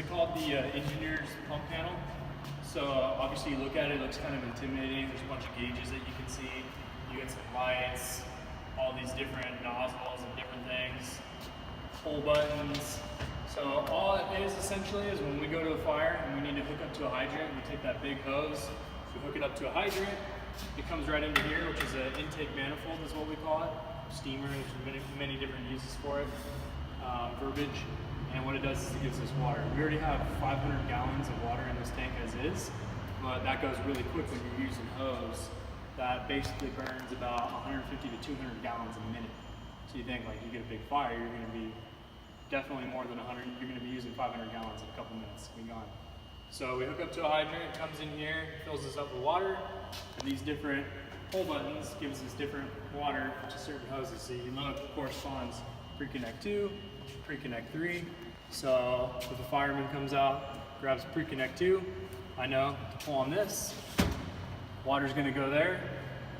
Called the engineer's pump panel. So obviously you look at it, it looks kind of intimidating. There's a bunch of gauges that you can see. You get some lights, all these different nozzles and different things, pull buttons. So all it is essentially is when we go to a fire and we need to hook up to a hydrant, we take that big hose, we hook it up to a hydrant, it comes right into here, which is an intake manifold is what we call it. Steamer, there's many different uses for it, verbiage. And what it does is it gives us water. We already have 500 gallons of water in this tank as is, but that goes really quick when you're using hose. That basically burns about 150 to 200 gallons a minute. So you think like you get a big fire, you're gonna be definitely more than 100, you're gonna be using 500 gallons in a couple minutes, be gone. So we hook up to a hydrant, it comes in here, fills us up with water, and these different pull buttons gives us different water to certain hoses. So you look, corresponds pre-connect 2, pre-connect 3. So if a fireman comes out, grabs pre-connect 2, I know to pull on this, water's gonna go there,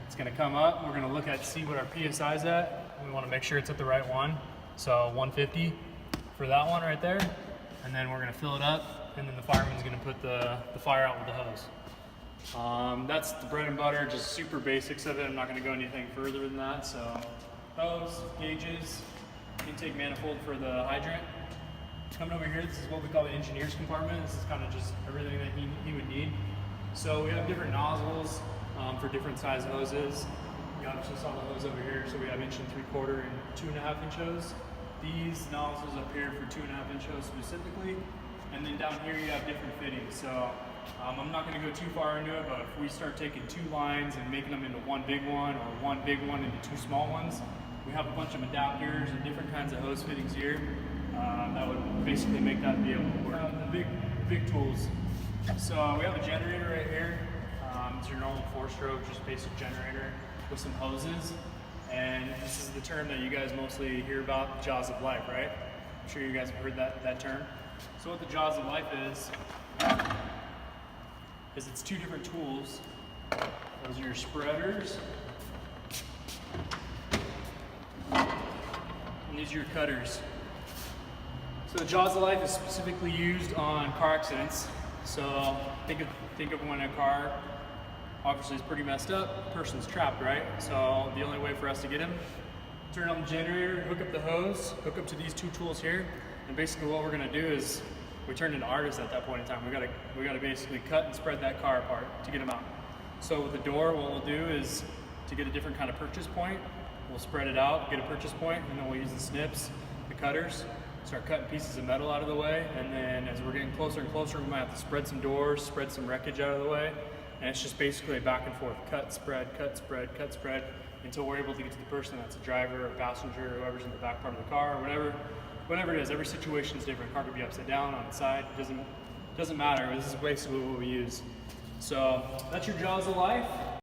it's gonna come up, we're gonna look at, see what our PSI is at, we wanna make sure it's at the right one. So 150 for that one right there, and then we're gonna fill it up, and then the fireman's gonna put the fire out with the hose. That's the bread and butter, just super basics of it. I'm not gonna go anything further than that. So hose, gauges, intake manifold for the hydrant. Coming over here, this is what we call the engineer's compartment. This is kind of just everything that he would need. So we have different nozzles for different size hoses. You obviously saw the hose over here, so we have 1 3/4 and 2.5 inch hose. These nozzles up here for 2.5 inch hose specifically. And then down here you have different fittings. So I'm not going to go too far into it, but if we start taking 2 lines and making them into one big one or one big one into 2 small ones, we have a bunch of adapters and different kinds of hose fittings here that would basically make that be able to work. The big tools. So we have a generator right here. It's your normal 4-stroke, just basic generator with some hoses. And this is the term that you guys mostly hear about, jaws of life, right? I'm sure you guys have heard that term. So what the jaws of life is it's 2 different tools. Those are your spreaders. And these are your cutters. So the jaws of life is specifically used on car accidents. So think of when a car obviously is pretty messed up, person's trapped, right? So the only way for us to get him, turn on the generator, hook up the hose, hook up to these 2 tools here, and basically what we're gonna do is we turn into artists at that point in time. We gotta basically cut and spread that car apart to get him out. So with the door, what we'll do is to get a different kind of purchase point, we'll spread it out, get a purchase point, and then we'll use the snips, the cutters, start cutting pieces of metal out of the way, and then as we're getting closer and closer, we might have to spread some doors, spread some wreckage out of the way, and it's just basically a back and forth, cut, spread, cut, spread, cut, spread, until we're able to get to the person that's a driver or passenger or whoever's in the back part of the car or whatever it is. Every situation is different. Car could be upside down, on its side, doesn't matter. This is basically what we use. So that's your jaws of life.